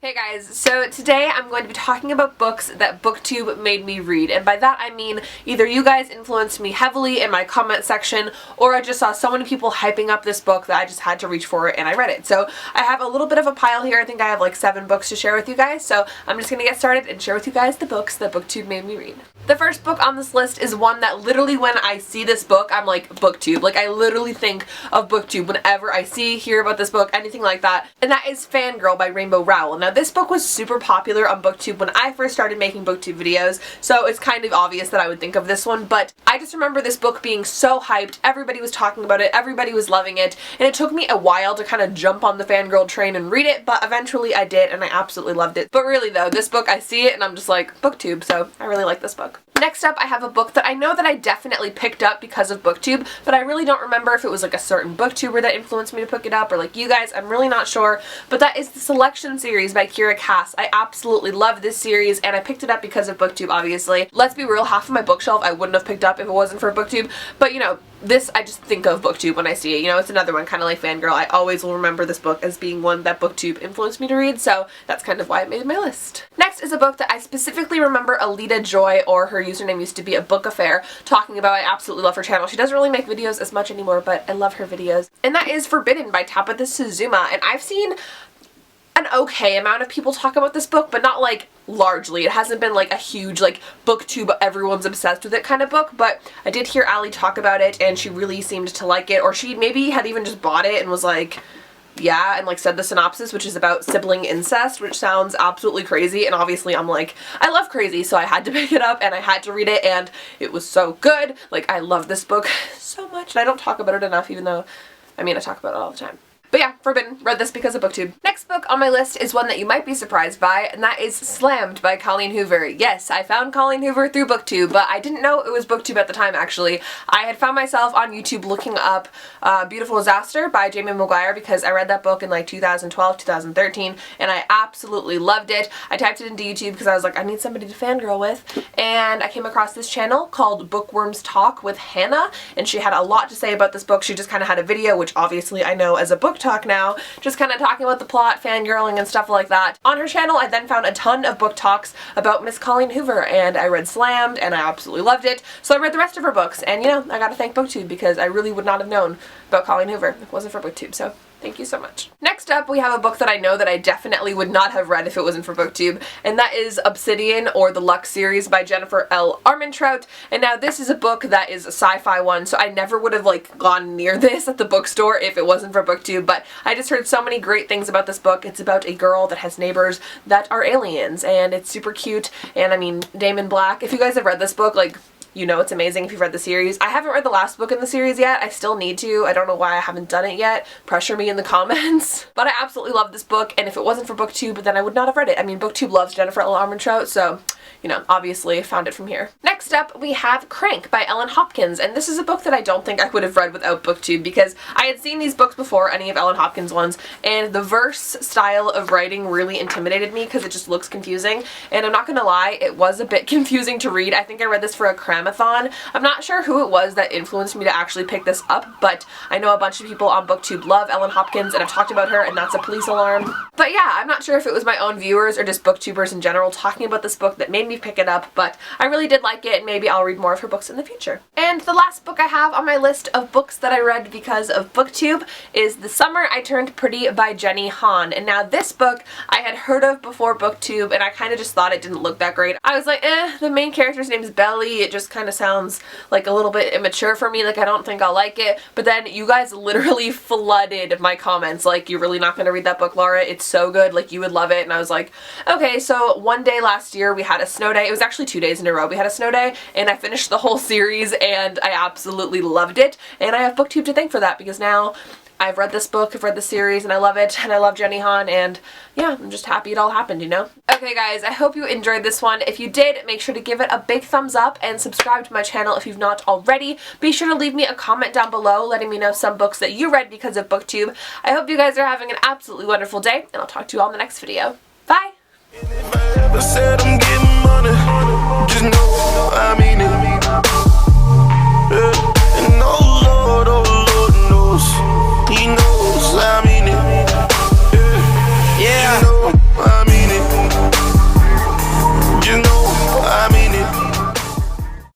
Hey guys, so today I'm going to be talking about books that Booktube made me read, and by that I mean either you guys influenced me heavily in my comment section, or I just saw so many people hyping up this book that I just had to reach for it and I read it. So I have a little bit of a pile here. I think I have like 7 books to share with you guys, so I'm just going to get started and share with you guys the books that Booktube made me read. The first book on this list is one that literally when I see this book, I'm like, Booktube. Like I literally think of Booktube whenever I hear about this book, anything like that, and that is Fangirl by Rowell. Now this book was super popular on Booktube when I first started making Booktube videos, so it's kind of obvious that I would think of this one, but I just remember this book being so hyped, everybody was talking about it, everybody was loving it, and it took me a while to kind of jump on the Fangirl train and read it, but eventually I did and I absolutely loved it. But really though, this book I see it and I'm just like, Booktube, so I really like this book. Next up I have a book that I know that I definitely picked up because of Booktube, but I really don't remember if it was like a certain booktuber that influenced me to pick it up or like you guys, I'm really not sure, but that is the Selection series by Kiera. I absolutely love this series and I picked it up because of Booktube, obviously. Let's be real, half of my bookshelf I wouldn't have picked up if it wasn't for Booktube, but you know, this I just think of Booktube when I see it. You know, it's another one kind of like Fangirl. I always will remember this book as being one that Booktube influenced me to read, so that's kind of why it made my list. Next is a book that I specifically remember Alita Joy, or her username used to be A Book Affair, talking about. I absolutely love her channel. She doesn't really make videos as much anymore, but I love her videos. And that is Forbidden by Tabitha Suzuma, and I've seen an okay amount of people talk about this book, but not like largely. It hasn't been like a huge like Booktube everyone's obsessed with it kind of book, but I did hear Allie talk about it and she really seemed to like it, or she maybe had even just bought it and was like, yeah, and like said the synopsis, which is about sibling incest, which sounds absolutely crazy, and obviously I'm like, I love crazy, so I had to pick it up and I had to read it and it was so good. Like I love this book so much, and I don't talk about it enough, even though, I mean, I talk about it all the time. But yeah, Forbidden. Read this because of Booktube. Next book on my list is one that you might be surprised by, and that is Slammed by Colleen Hoover. Yes, I found Colleen Hoover through Booktube, but I didn't know it was Booktube at the time, actually. I had found myself on YouTube looking up Beautiful Disaster by Jamie McGuire because I read that book in like 2012, 2013, and I absolutely loved it. I typed it into YouTube because I was like, I need somebody to fangirl with, and I came across this channel called Bookworms Talk with Hannah, and she had a lot to say about this book. She just kind of had a video, which obviously I know as a book talk now, just kind of talking about the plot, fangirling, and stuff like that. On her channel, I then found a ton of book talks about Miss Colleen Hoover, and I read Slammed, and I absolutely loved it, so I read the rest of her books, and you know, I gotta thank Booktube because I really would not have known about Colleen Hoover if it wasn't for Booktube, so thank you so much. Next up, we have a book that I know that I definitely would not have read if it wasn't for Booktube, and that is Obsidian, or the Lux series by Jennifer L. Armentrout. And now this is a book that is a sci-fi one, so I never would have like gone near this at the bookstore if it wasn't for Booktube, but I just heard so many great things about this book. It's about a girl that has neighbors that are aliens, and it's super cute, and I mean, Damon Black, if you guys have read this book, like, you know it's amazing if you've read the series. I haven't read the last book in the series yet. I still need to. I don't know why I haven't done it yet. Pressure me in the comments. But I absolutely love this book, and if it wasn't for Booktube, then I would not have read it. I mean, Booktube loves Jennifer L. Armentrout, so, you know, obviously found it from here. Next up, we have Crank by Ellen Hopkins, and this is a book that I don't think I would have read without Booktube because I had seen these books before, any of Ellen Hopkins' ones, and the verse style of writing really intimidated me because it just looks confusing, and I'm not gonna lie, it was a bit confusing to read. I think I read this for a cramathon. I'm not sure who it was that influenced me to actually pick this up, but I know a bunch of people on Booktube love Ellen Hopkins, and I've talked about her, and that's a police alarm. But yeah, I'm not sure if it was my own viewers or just Booktubers in general talking about this book that made me pick it up, but I really did like it, and maybe I'll read more of her books in the future. And the last book I have on my list of books that I read because of Booktube is The Summer I Turned Pretty by Jenny Han. And now this book I had heard of before Booktube, and I kind of just thought it didn't look that great. I was like, the main character's name is Belly, it just kind of sounds like a little bit immature for me, like I don't think I'll like it, but then you guys literally flooded my comments, like, you're really not gonna read that book, Laura, it's so good, like you would love it, and I was like, okay. So one day last year we had a snow day, it was actually 2 days in a row we had a snow day, and I finished the whole series and I absolutely loved it, and I have Booktube to thank for that because now I've read this book, I've read the series, and I love it, and I love Jenny Han, and yeah, I'm just happy it all happened, you know? Okay guys, I hope you enjoyed this one. If you did, make sure to give it a big thumbs up and subscribe to my channel if you've not already. Be sure to leave me a comment down below letting me know some books that you read because of Booktube. I hope you guys are having an absolutely wonderful day, and I'll talk to you all in the next video. Bye!